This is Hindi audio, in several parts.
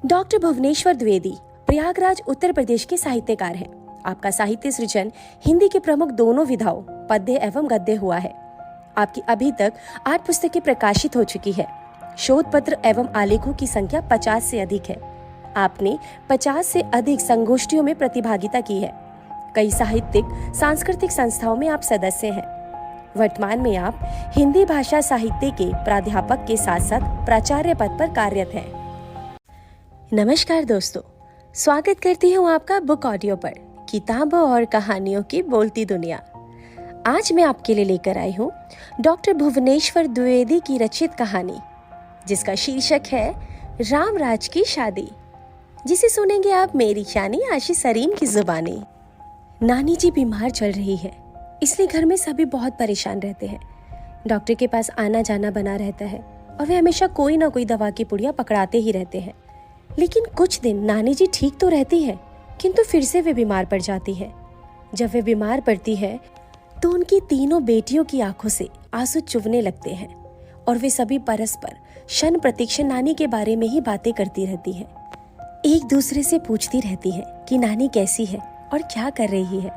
डॉक्टर भुवनेश्वर द्विवेदी प्रयागराज उत्तर प्रदेश के साहित्यकार हैं। आपका साहित्य सृजन हिंदी के प्रमुख दोनों विधाओं पद्य एवं गद्य हुआ है। आपकी अभी तक 8 पुस्तकें प्रकाशित हो चुकी है। शोध पत्र एवं आलेखों की संख्या 50 से अधिक है। आपने 50 से अधिक संगोष्ठियों में प्रतिभागिता की है। कई साहित्यिक सांस्कृतिक संस्थाओं में आप सदस्य हैं। वर्तमान में आप हिंदी भाषा साहित्य के प्राध्यापक के साथ साथ प्राचार्य पद पर कार्यरत हैं। नमस्कार दोस्तों, स्वागत करती हूँ आपका बुक ऑडियो पर किताबों और कहानियों की बोलती दुनिया। आज मैं आपके लिए लेकर आई हूँ डॉक्टर भुवनेश्वर द्विवेदी की रचित कहानी, जिसका शीर्षक है रामराज की शादी, जिसे सुनेंगे आप मेरी यानी आशी सरीम की जुबानी। नानी जी बीमार चल रही है, इसलिए घर में सभी बहुत परेशान रहते हैं। डॉक्टर के पास आना जाना बना रहता है और वे हमेशा कोई ना कोई दवा की पुड़िया पकड़ाते ही रहते हैं। लेकिन कुछ दिन नानी जी ठीक तो रहती है, किंतु फिर से वे बीमार पड़ जाती है। जब वे बीमार पड़ती है तो उनकी तीनों बेटियों की आंखों से आंसू चुभने लगते हैं और वे सभी परस्पर क्षण प्रतीक्षण नानी के बारे में ही बातें करती रहती हैं। एक दूसरे से पूछती रहती है कि नानी कैसी है और क्या कर रही है।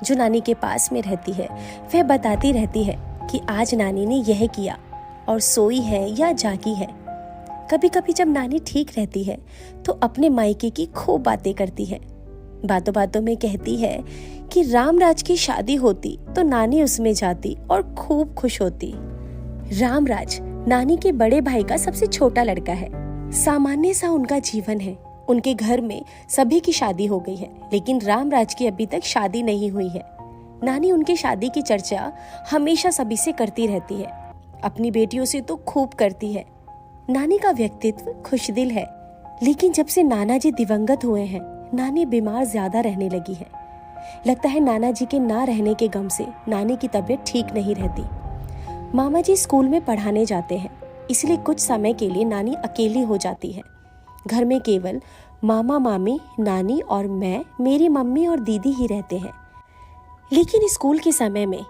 जो नानी के पास में रहती है वह बताती रहती है कि आज नानी ने यह किया और सोई है या जागी है। कभी कभी जब नानी ठीक रहती है तो अपने मायके की खूब बातें करती है। बातों बातों में कहती है कि रामराज की शादी होती तो नानी उसमें जाती और खूब खुश होती। रामराज नानी के बड़े भाई का सबसे छोटा लड़का है। सामान्य सा उनका जीवन है। उनके घर में सभी की शादी हो गई है, लेकिन रामराज की अभी तक शादी नहीं हुई है। नानी उनकी शादी की चर्चा हमेशा सभी से करती रहती है। अपनी बेटियों से तो खूब करती है। नानी का व्यक्तित्व खुशदिल है, लेकिन जब से नाना जी दिवंगत हुए हैं, नानी बीमार ज्यादा रहने लगी है। लगता है नाना जी के ना रहने के गम से नानी की तबीयत ठीक नहीं रहती। मामा जी स्कूल में पढ़ाने जाते हैं, इसलिए कुछ समय के लिए नानी अकेली हो जाती है। घर में केवल मामा मामी, नानी और मैं, मेरी मम्मी और दीदी ही रहते हैं। लेकिन स्कूल के समय में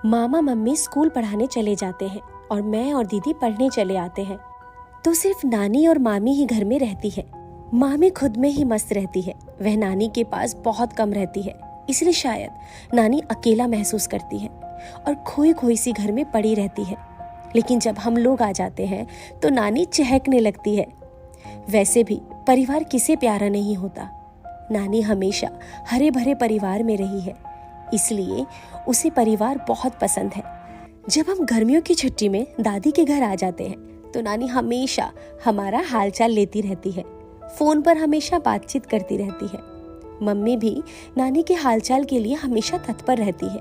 मामा मम्मी स्कूल पढ़ाने चले जाते हैं और मैं और दीदी पढ़ने चले आते हैं, तो सिर्फ नानी और मामी ही घर में रहती है। मामी खुद में ही मस्त रहती है। वह नानी के पास बहुत कम रहती है, इसलिए शायद नानी अकेला महसूस करती है और खोई खोई सी घर में पड़ी रहती है। लेकिन जब हम लोग आ जाते हैं तो नानी चहकने लगती है। वैसे भी परिवार किसे प्यारा नहीं होता। नानी हमेशा हरे भरे परिवार में रही है, इसलिए उसे परिवार बहुत पसंद है। जब हम गर्मियों की छुट्टी में दादी के घर आ जाते हैं तो नानी हमेशा हमारा हालचाल लेती रहती है। फोन पर हमेशा बातचीत करती रहती है। मम्मी भी नानी के हालचाल के लिए हमेशा तत्पर रहती है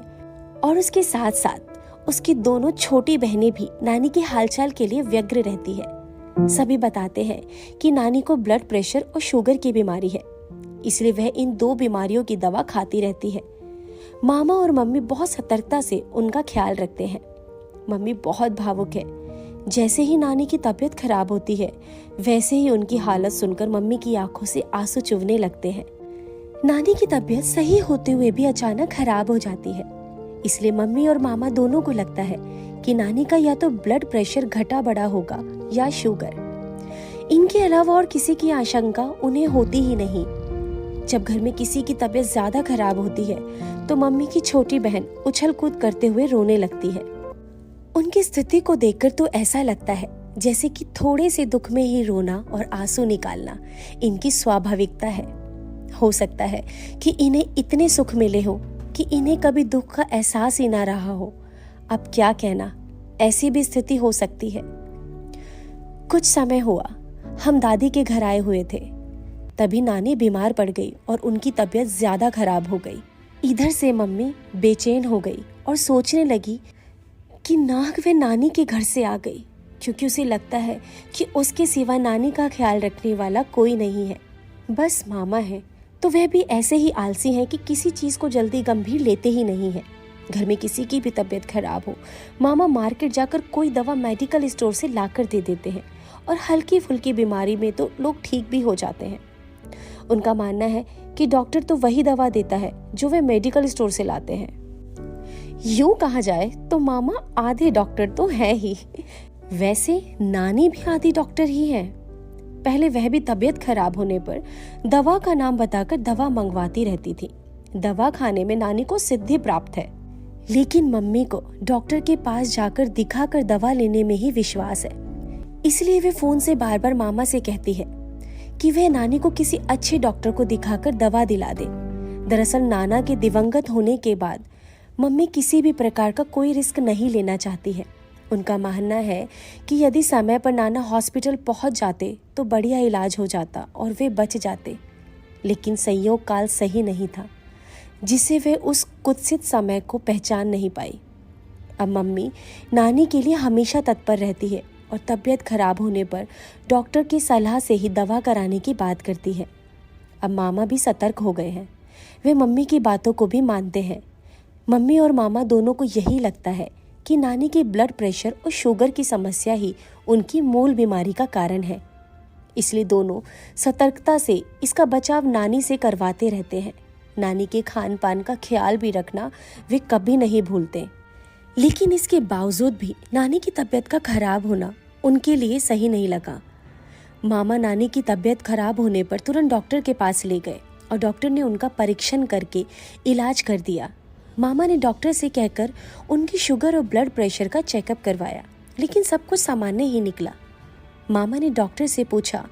और उसके साथ साथ उसकी दोनों छोटी बहनें भी नानी के हालचाल के लिए व्यग्र रहती है। सभी बताते हैं कि नानी को ब्लड प्रेशर और शुगर की बीमारी है, इसलिए वह इन 2 बीमारियों की दवा खाती रहती है। मामा और मम्मी बहुत सतर्कता से उनका ख्याल रखते हैं। मम्मी बहुत भावुक है। जैसे ही नानी की तबीयत खराब होती है, वैसे ही उनकी हालत सुनकर मम्मी की आंखों से आंसू चुभने लगते हैं। नानी की तबीयत सही होते हुए भी अचानक खराब हो जाती है, इसलिए मम्मी और मामा दोनों को लगता है कि नानी का या तो ब्लड प्रेशर घटा बढ़ा होगा या शुगर। इनके अलावा और किसी की आशंका उन्हें होती ही नहीं। जब घर में किसी की तबीयत ज्यादा खराब होती है तो मम्मी की छोटी बहन उछल कूद करते हुए रोने लगती है। उनकी स्थिति को देखकर तो ऐसा लगता है जैसे कि थोड़े से दुख में ही रोना और आंसू निकालना इनकी स्वाभाविकता है। हो सकता है कि इन्हें इतने सुख मिले हो कि इन्हें कभी दुख का एहसास ही ना रहा हो। अब क्या कहना, ऐसी भी स्थिति हो सकती है। कुछ समय हुआ, हम दादी के घर आए हुए थे। तभी नानी बीमार पड़ गई और उनकी तबीयत ज्यादा खराब हो गई। इधर से मम्मी बेचैन हो गई और सोचने लगी कि नाग वे नानी के घर से आ गई, क्योंकि उसे लगता है कि उसके सिवा नानी का ख्याल रखने वाला कोई नहीं है। बस मामा है, तो वह भी ऐसे ही आलसी हैं कि किसी चीज़ को जल्दी गंभीर लेते ही नहीं है। घर में किसी की भी तबीयत खराब हो, मामा मार्केट जाकर कोई दवा मेडिकल स्टोर से लाकर दे देते हैं और हल्की फुल्की बीमारी में तो लोग ठीक भी हो जाते हैं। उनका मानना है कि डॉक्टर तो वही दवा देता है जो वे मेडिकल स्टोर से लाते हैं। यूं कहा जाए तो मामा आधे डॉक्टर तो है ही। वैसे नानी भी आधी डॉक्टर ही है। पहले वह भी तबीयत खराब होने पर दवा का नाम बताकर दवा मंगवाती रहती थी। दवा खाने में नानी को सिद्धि प्राप्त है, लेकिन मम्मी को डॉक्टर के पास जाकर दिखाकर दवा लेने में ही विश्वास है। इसलिए वे फोन से बार बार मामा से कहती है कि वह नानी को किसी अच्छे डॉक्टर को दिखाकर दवा दिला दे। दरअसल नाना के दिवंगत होने के बाद मम्मी किसी भी प्रकार का कोई रिस्क नहीं लेना चाहती है। उनका मानना है कि यदि समय पर नाना हॉस्पिटल पहुंच जाते तो बढ़िया इलाज हो जाता और वे बच जाते, लेकिन संयोग काल सही नहीं था, जिसे वे उस कुत्सित समय को पहचान नहीं पाई। अब मम्मी नानी के लिए हमेशा तत्पर रहती है और तबीयत खराब होने पर डॉक्टर की सलाह से ही दवा कराने की बात करती है। अब मामा भी सतर्क हो गए हैं, वे मम्मी की बातों को भी मानते हैं। मम्मी और मामा दोनों को यही लगता है कि नानी की ब्लड प्रेशर और शुगर की समस्या ही उनकी मूल बीमारी का कारण है। इसलिए दोनों सतर्कता से इसका बचाव नानी से करवाते रहते हैं। नानी के खान पान का ख्याल भी रखना वे कभी नहीं भूलते। लेकिन इसके बावजूद भी नानी की तबीयत का खराब होना उनके लिए सही नहीं लगा। मामा नानी की तबीयत खराब होने पर तुरंत डॉक्टर के पास ले गए और डॉक्टर ने उनका परीक्षण करके इलाज कर दिया। मामा ने डॉक्टर से कहकर उनकी शुगर और ब्लड प्रेशर का चेकअप करवाया, लेकिन सब कुछ सामान्य ही निकला। मामा ने डॉक्टर से पूछा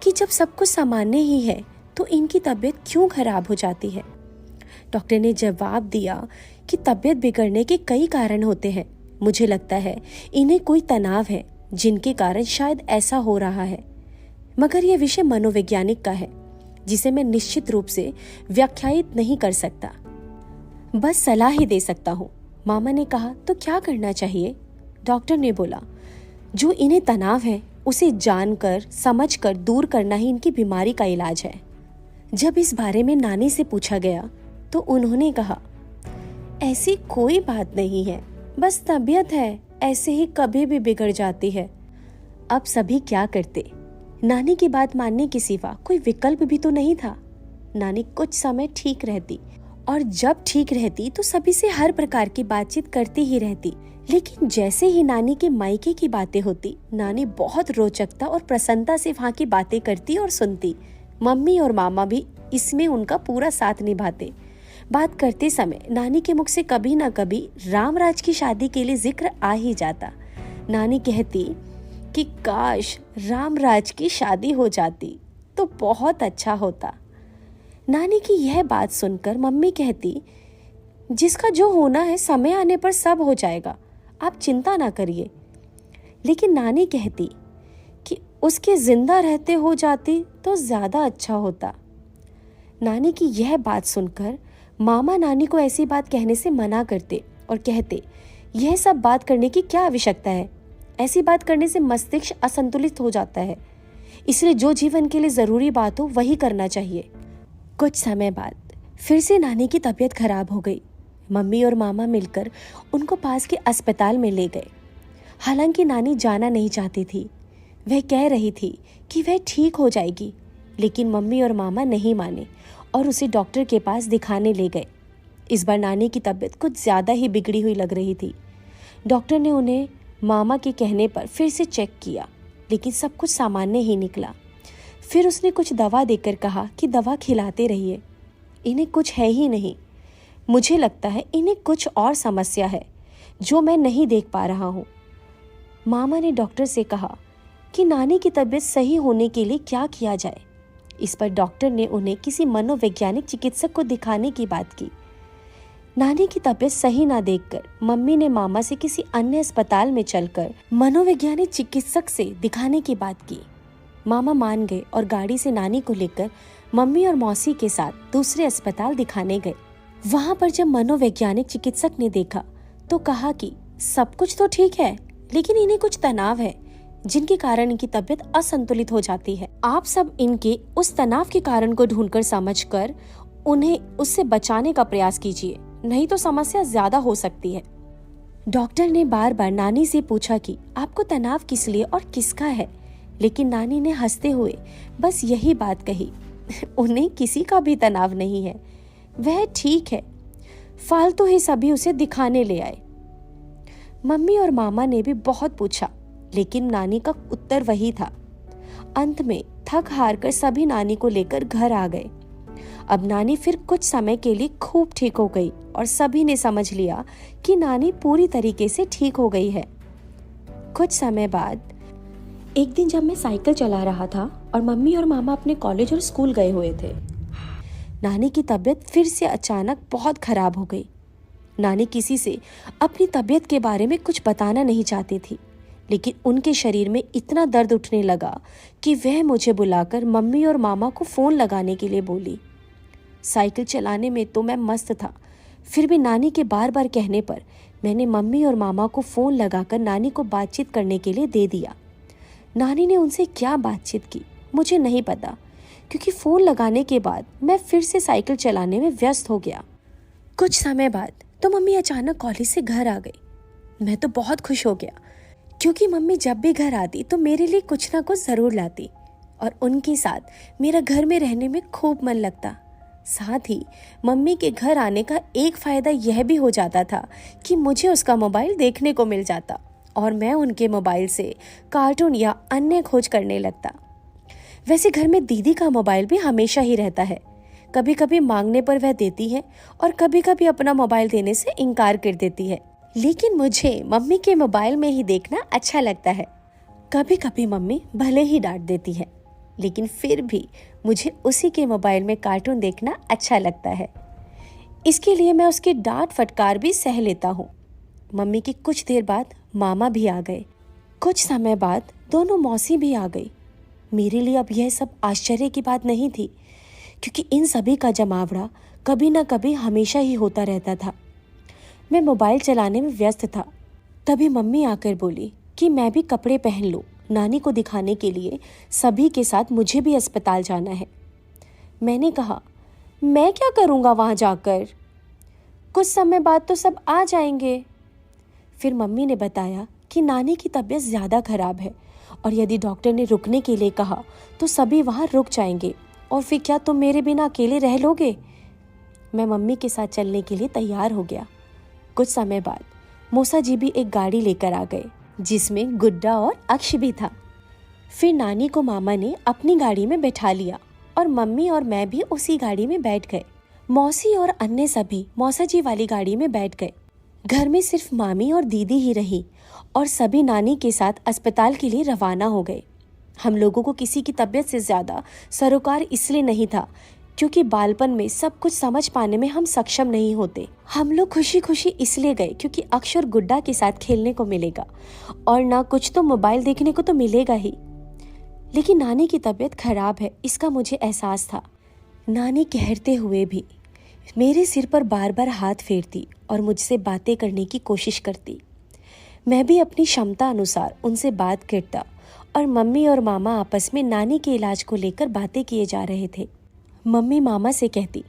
कि जब सब कुछ सामान्य ही है तो इनकी तबीयत क्यों खराब हो जाती है। डॉक्टर ने जवाब दिया कि तबीयत बिगड़ने के कई कारण होते हैं। मुझे लगता है इन्हें कोई तनाव है जिनके कारण शायद ऐसा हो रहा है, मगर यह विषय मनोवैज्ञानिक का है जिसे मैं निश्चित रूप से व्याख्यायित नहीं कर सकता, बस सलाह ही दे सकता हूँ। मामा ने कहा, तो क्या करना चाहिए? डॉक्टर ने बोला, जो इन्हें तनाव है उसे जानकर समझकर दूर करना ही इनकी बीमारी का इलाज है। जब इस बारे में नानी से पूछा गया तो उन्होंने कहा, ऐसी कोई बात नहीं है, बस तबीयत है, ऐसे ही कभी भी बिगड़ जाती है। अब सभी क्या करते? नानी की बात मानने के सिवा कोई विकल्प भी तो नहीं था। नानी कुछ समय ठीक रहती और जब ठीक रहती तो सभी से हर प्रकार की बातचीत करती ही रहती, लेकिन जैसे ही नानी के मायके की बातें होती, नानी बहुत रोचकता और प्रसन्नता से वहाँ की बातें करती और सुनती। मम्मी और मामा भी इसमें उनका पूरा साथ निभाते। बात करते समय नानी के मुख से कभी न कभी रामराज की शादी के लिए जिक्र आ ही जाता। नानी कहती कि काश रामराज की शादी हो जाती तो बहुत अच्छा होता। नानी की यह बात सुनकर मम्मी कहती, जिसका जो होना है समय आने पर सब हो जाएगा, आप चिंता ना करिए। लेकिन नानी कहती कि उसके जिंदा रहते हो जाती तो ज़्यादा अच्छा होता। नानी की यह बात सुनकर मामा नानी को ऐसी बात कहने से मना करते और कहते, यह सब बात करने की क्या आवश्यकता है, ऐसी बात करने से मस्तिष्क असंतुलित हो जाता है, इसलिए जो जीवन के लिए ज़रूरी बात हो वही करना चाहिए। कुछ समय बाद फिर से नानी की तबीयत खराब हो गई। मम्मी और मामा मिलकर उनको पास के अस्पताल में ले गए। हालांकि नानी जाना नहीं चाहती थी, वह कह रही थी कि वह ठीक हो जाएगी, लेकिन मम्मी और मामा नहीं माने और उसे डॉक्टर के पास दिखाने ले गए। इस बार नानी की तबीयत कुछ ज़्यादा ही बिगड़ी हुई लग रही थी। डॉक्टर ने उन्हें मामा के कहने पर फिर से चेक किया, लेकिन सब कुछ सामान्य ही निकला। फिर उसने कुछ दवा देकर कहा कि दवा खिलाते रहिए, इन्हें कुछ है ही नहीं। मुझे लगता है इन्हें कुछ और समस्या है जो मैं नहीं देख पा रहा हूँ। मामा ने डॉक्टर से कहा कि नानी की तबीयत सही होने के लिए क्या किया जाए। इस पर डॉक्टर ने उन्हें किसी मनोवैज्ञानिक चिकित्सक को दिखाने की बात की। नानी की तबीयत सही ना देखकर मम्मी ने मामा से किसी अन्य अस्पताल में चलकर मनोवैज्ञानिक चिकित्सक से दिखाने की बात की। मामा मान गए और गाड़ी से नानी को लेकर मम्मी और मौसी के साथ दूसरे अस्पताल दिखाने गए। वहां पर जब मनोवैज्ञानिक चिकित्सक ने देखा तो कहा कि सब कुछ तो ठीक है, लेकिन इन्हें कुछ तनाव है जिनके कारण इनकी तबीयत असंतुलित हो जाती है। आप सब इनके उस तनाव के कारण को ढूंढकर समझकर उन्हें उससे बचाने का प्रयास कीजिए, नहीं तो समस्या ज्यादा हो सकती है। डॉक्टर ने बार बार नानी से पूछा कि आपको तनाव किस लिए और किसका है, लेकिन नानी ने हंसते हुए बस यही बात कही, उन्हें किसी का भी तनाव नहीं है, वह ठीक है, फालतू ही सभी उसे दिखाने ले आए। मम्मी और मामा ने भी बहुत पूछा, लेकिन नानी का उत्तर वही था। अंत में थक हार कर सभी नानी को लेकर घर आ गए। अब नानी फिर कुछ समय के लिए खूब ठीक हो गई और सभी ने समझ लिया कि नानी पूरी तरीके से ठीक हो गई है। कुछ समय बाद एक दिन जब मैं साइकिल चला रहा था और मम्मी और मामा अपने कॉलेज और स्कूल गए हुए थे, नानी की तबीयत फिर से अचानक बहुत खराब हो गई। नानी किसी से अपनी तबीयत के बारे में कुछ बताना नहीं चाहती थी, लेकिन उनके शरीर में इतना दर्द उठने लगा कि वह मुझे बुलाकर मम्मी और मामा को फ़ोन लगाने के लिए बोली। साइकिल चलाने में तो मैं मस्त था, फिर भी नानी के बार बार कहने पर मैंने मम्मी और मामा को फ़ोन लगाकर नानी को बातचीत करने के लिए दे दिया। नानी ने उनसे क्या बातचीत की मुझे नहीं पता, क्योंकि फ़ोन लगाने के बाद मैं फिर से साइकिल चलाने में व्यस्त हो गया। कुछ समय बाद तो मम्मी अचानक कॉलेज से घर आ गई। मैं तो बहुत खुश हो गया, क्योंकि मम्मी जब भी घर आती तो मेरे लिए कुछ ना कुछ ज़रूर लाती और उनके साथ मेरा घर में रहने में खूब मन लगता। साथ ही मम्मी के घर आने का एक फ़ायदा यह भी हो जाता था कि मुझे उसका मोबाइल देखने को मिल जाता और मैं उनके मोबाइल से कार्टून या अन्य खोज करने लगता। वैसे घर में दीदी का मोबाइल भी हमेशा ही रहता है। कभी कभी मांगने पर वह देती है और कभी कभी अपना मोबाइल देने से इनकार कर देती है, लेकिन मुझे मम्मी के मोबाइल में ही देखना अच्छा लगता है। कभी कभी मम्मी भले ही डांट देती है, लेकिन फिर भी मुझे उसी के मोबाइल में कार्टून देखना अच्छा लगता है। इसके लिए मैं उसकी डांट फटकार भी सह लेता हूँ। मम्मी के कुछ देर बाद मामा भी आ गए। कुछ समय बाद दोनों मौसी भी आ गई। मेरे लिए अब यह सब आश्चर्य की बात नहीं थी, क्योंकि इन सभी का जमावड़ा कभी न कभी हमेशा ही होता रहता था। मैं मोबाइल चलाने में व्यस्त था। तभी मम्मी आकर बोली कि मैं भी कपड़े पहन लूं, नानी को दिखाने के लिए सभी के साथ मुझे भी अस्पताल जाना है। मैंने कहा, मैं क्या करूँगा वहाँ जाकर, कुछ समय बाद तो सब आ जाएंगे। फिर मम्मी ने बताया कि नानी की तबीयत ज़्यादा खराब है और यदि डॉक्टर ने रुकने के लिए कहा तो सभी वहाँ रुक जाएंगे, और फिर क्या तुम मेरे बिना अकेले रह लोगे। मैं मम्मी के साथ चलने के लिए तैयार हो गया। कुछ समय बाद मौसा जी भी एक गाड़ी लेकर आ गए, जिसमें गुड्डा और अक्ष भी था। फिर नानी को मामा ने अपनी गाड़ी में बैठा लिया और मम्मी और मैं भी उसी गाड़ी में बैठ गए। मौसी और अन्य सभी मौसा जी वाली गाड़ी में बैठ गए। घर में सिर्फ मामी और दीदी ही रही और सभी नानी के साथ अस्पताल के लिए रवाना हो गए। हम लोगों को किसी की तबीयत से ज़्यादा सरोकार इसलिए नहीं था क्योंकि बालपन में सब कुछ समझ पाने में हम सक्षम नहीं होते। हम लोग खुशी खुशी इसलिए गए क्योंकि अक्ष और गुड्डा के साथ खेलने को मिलेगा और ना कुछ तो मोबाइल देखने को तो मिलेगा ही। लेकिन नानी की तबीयत खराब है, इसका मुझे एहसास था। नानी कहते हुए भी मेरे सिर पर बार बार हाथ फेरती और मुझसे बातें करने की कोशिश करती। मैं भी अपनी क्षमता अनुसार उनसे बात करता और मम्मी और मामा आपस में नानी के इलाज को लेकर बातें किए जा रहे थे। मम्मी मामा से कहती,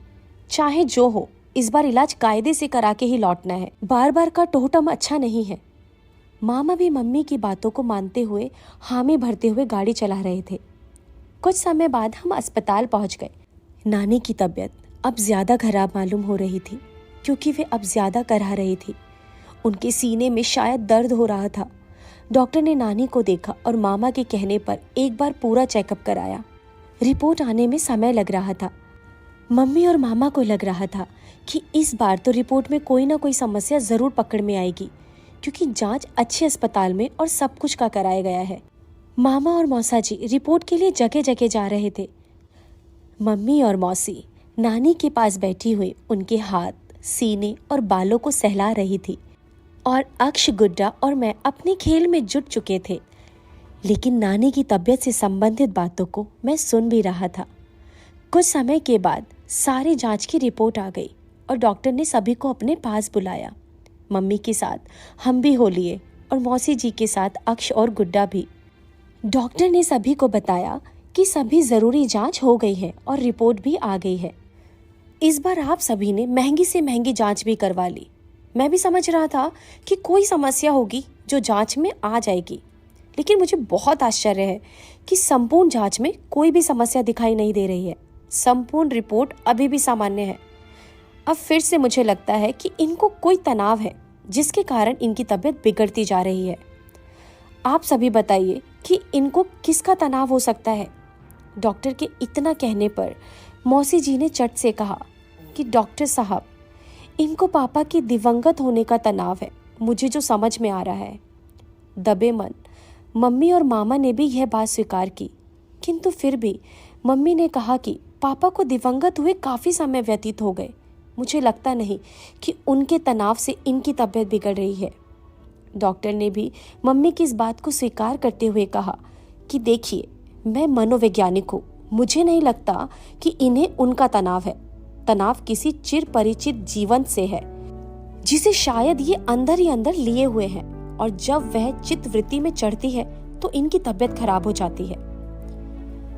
चाहे जो हो इस बार इलाज कायदे से करा के ही लौटना है, बार बार का टोहटम अच्छा नहीं है। मामा भी मम्मी की बातों को मानते हुए हामी भरते हुए गाड़ी चला रहे थे। कुछ समय बाद हम अस्पताल पहुंच गए। नानी की तबीयत अब ज़्यादा खराब मालूम हो रही थी क्योंकि वे अब ज़्यादा करहा रही थी। उनके सीने में शायद दर्द हो रहा था। डॉक्टर ने नानी को देखा और मामा के कहने पर एक बार पूरा चेकअप कराया। रिपोर्ट आने में समय लग रहा था। मम्मी और मामा को लग रहा था कि इस बार तो रिपोर्ट में कोई ना कोई समस्या ज़रूर पकड़ में आएगी, क्योंकि जांच अच्छे अस्पताल में और सब कुछ का कराया गया है। मामा और मौसा जी रिपोर्ट के लिए जगह जगह जा रहे थे। मम्मी और मौसी नानी के पास बैठी हुई उनके हाथ, सीने और बालों को सहला रही थी और अक्ष, गुड्डा और मैं अपने खेल में जुट चुके थे। लेकिन नानी की तबीयत से संबंधित बातों को मैं सुन भी रहा था। कुछ समय के बाद सारे जांच की रिपोर्ट आ गई और डॉक्टर ने सभी को अपने पास बुलाया। मम्मी के साथ हम भी हो लिए और मौसी जी के साथ अक्ष और गुड्डा भी। डॉक्टर ने सभी को बताया कि सभी ज़रूरी जांच हो गई है और रिपोर्ट भी आ गई है। इस बार आप सभी ने महंगी से महंगी जांच भी करवा ली। मैं भी समझ रहा था कि कोई समस्या होगी जो जांच में आ जाएगी, लेकिन मुझे बहुत आश्चर्य है कि संपूर्ण जांच में कोई भी समस्या दिखाई नहीं दे रही है। संपूर्ण रिपोर्ट अभी भी सामान्य है। अब फिर से मुझे लगता है कि इनको कोई तनाव है जिसके कारण इनकी तबीयत बिगड़ती जा रही है। आप सभी बताइए कि इनको किसका तनाव हो सकता है। डॉक्टर के इतना कहने पर मौसी जी ने चट से कहा कि डॉक्टर साहब, इनको पापा की दिवंगत होने का तनाव है, मुझे जो समझ में आ रहा है। दबे मन मम्मी और मामा ने भी यह बात स्वीकार की, किंतु फिर भी मम्मी ने कहा कि पापा को दिवंगत हुए काफ़ी समय व्यतीत हो गए, मुझे लगता नहीं कि उनके तनाव से इनकी तबीयत बिगड़ रही है। डॉक्टर ने भी मम्मी की इस बात को स्वीकार करते हुए कहा कि देखिए, मैं मनोवैज्ञानिक हूँ, मुझे नहीं लगता कि इन्हें उनका तनाव है। तनाव किसी चिर परिचित जीवन से है जिसे शायद ये अंदर ही अंदर लिए हुए हैं, और जब वह चित्त वृत्ति में चढ़ती है तो इनकी तबीयत खराब हो जाती है।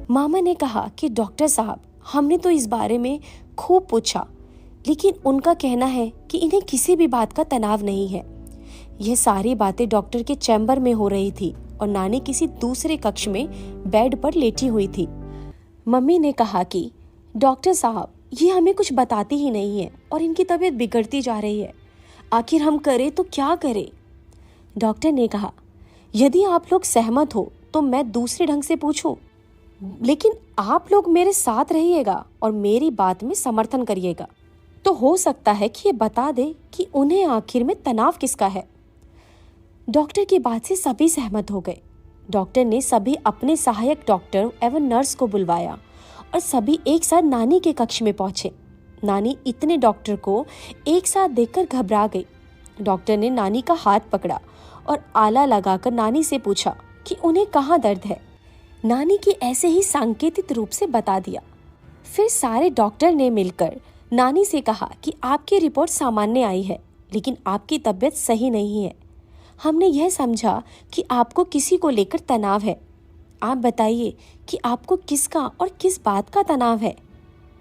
मामा ने कहा कि डॉक्टर साहब, हमने तो इस बारे में खूब पूछा, लेकिन उनका कहना है कि इन्हें किसी भी बात का तनाव नहीं है। यह सारी बातें डॉक्टर के चैम्बर में हो रही थी और नानी किसी दूसरे कक्ष में बेड पर लेटी हुई थी। मम्मी ने कहा कि डॉक्टर साहब, ये हमें कुछ बताती ही नहीं है और इनकी तबीयत बिगड़ती जा रही है, आखिर हम करें तो क्या करें। डॉक्टर ने कहा, यदि आप लोग सहमत हो तो मैं दूसरे ढंग से पूछूं, लेकिन आप लोग मेरे साथ रहिएगा और मेरी बात में समर्थन करिएगा, तो हो सकता है कि ये बता दे कि उन्हें आखिर में तनाव किसका है। डॉक्टर की बात से सभी सहमत हो गए। डॉक्टर ने सभी अपने सहायक डॉक्टर एवं नर्स को बुलवाया और सभी एक साथ नानी के कक्ष में पहुंचे। नानी इतने डॉक्टर को एक साथ देखकर घबरा गई। डॉक्टर ने नानी का हाथ पकड़ा और आला लगाकर नानी से पूछा कि उन्हें कहाँ दर्द है। नानी की ऐसे ही सांकेतिक रूप से बता दिया। फिर सारे डॉक्टर ने मिलकर नानी से कहा कि आपकी रिपोर्ट सामान्य आई है, लेकिन आपकी तबीयत सही नहीं है। हमने यह समझा कि आपको किसी को लेकर तनाव है। आप बताइए कि आपको किसका और किस बात का तनाव है।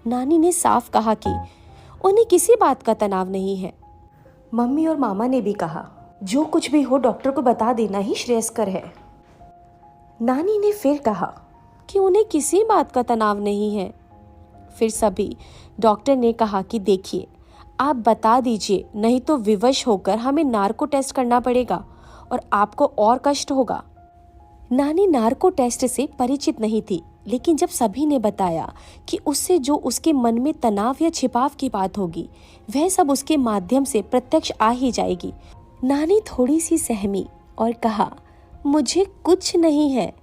नानी ने साफ कहा कि उन्हें किसी बात का तनाव नहीं है। मम्मी और मामा ने भी कहा, जो कुछ भी हो डॉक्टर को बता देना ही श्रेयस्कर है। नानी ने फिर कहा कि उन्हें किसी बात का तनाव नहीं है। फिर सभी डॉक्टर ने कहा कि देखिए, आप बता दीजिए, नहीं तो विवश होकर हमें नार्को टेस्ट करना पड़ेगा और आपको और कष्ट होगा। नानी नार्को टेस्ट से परिचित नहीं थी, लेकिन जब सभी ने बताया कि उससे जो उसके मन में तनाव या छिपाव की बात होगी, वह सब उसके माध्यम से प्रत्यक्ष आ ही जाएगी, नानी थोड़ी सी सहमी और कहा, मुझे कुछ नहीं है।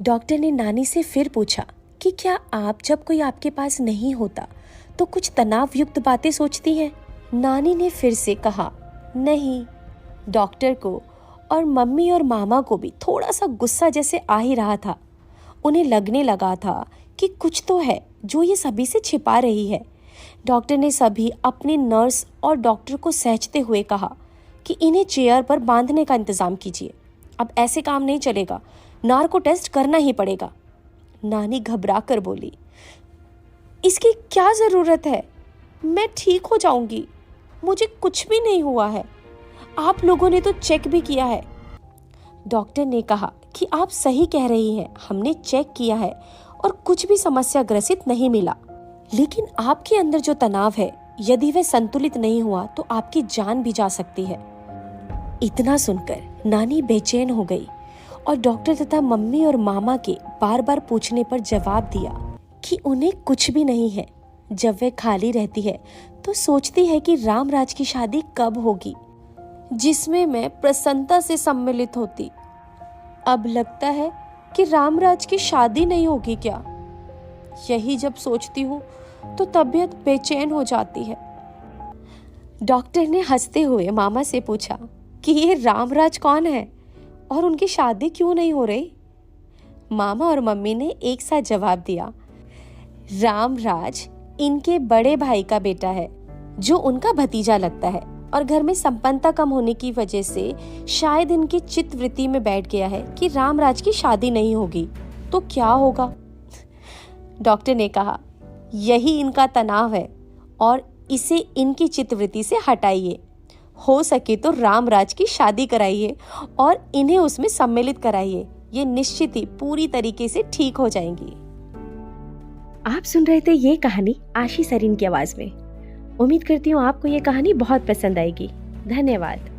डॉक्टर ने नानी से फिर पूछा कि क्या आप जब कोई आपके पास नहीं होता तो कुछ तनाव युक्त बातें सोचती हैं? नानी ने फिर से कहा, नहीं। डॉक्टर को और मम्मी और मामा को भी थोड़ा सा गुस्सा जैसे आ ही रहा था। उन्हें लगने लगा था कि कुछ तो है जो ये सभी से छिपा रही है। डॉक्टर ने सभी अपने नर्स और डॉक्टर को सहजते हुए कहा कि इन्हें चेयर पर बांधने का इंतजाम कीजिए। अब ऐसे काम नहीं चलेगा, नार्को टेस्ट करना ही पड़ेगा। नानी घबरा कर बोली, इसकी क्या ज़रूरत है? मैं ठीक हो जाऊंगी, मुझे कुछ भी नहीं हुआ है। आप लोगों ने तो चेक भी किया है। डॉक्टर ने कहा कि आप सही कह रही हैं, हमने चेक किया है और कुछ भी समस्या ग्रसित नहीं मिला, लेकिन आपके अंदर जो तनाव है, यदि वह संतुलित नहीं हुआ तो आपकी जान भी जा सकती है। इतना सुनकर नानी बेचैन हो गई और डॉक्टर तथा मम्मी और मामा के बार बार पूछने पर जवाब दिया कि उन्हें कुछ भी नहीं है। जब वह खाली रहती है तो सोचती है कि रामराज की शादी कब होगी, जिसमें मैं प्रसन्नता से सम्मिलित होती। अब लगता है कि रामराज की शादी नहीं होगी क्या? यही जब सोचती हूँ तो तबीयत बेचैन हो जाती है। डॉक्टर ने हंसते हुए मामा से पूछा कि ये रामराज कौन है और उनकी शादी क्यों नहीं हो रही? मामा और मम्मी ने एक साथ जवाब दिया, रामराज इनके बड़े भाई का बेटा है जो उनका भतीजा लगता है, और घर में संपन्नता कम होने की वजह से शायद इनकी चित्त वृत्ति में बैठ गया है कि रामराज की शादी नहीं होगी तो क्या होगा। डॉक्टर ने कहा, यही इनका तनाव है और इसे इनकी चित्तवृत्ति से हटाइए। हो सके तो रामराज की शादी कराइए और इन्हें उसमें सम्मिलित कराइए। ये निश्चित ही पूरी तरीके से ठीक हो जाएंगी। आप सुन रहे थे ये कहानी आशी सरीन की आवाज में। उम्मीद करती हूँ आपको ये कहानी बहुत पसंद आएगी। धन्यवाद।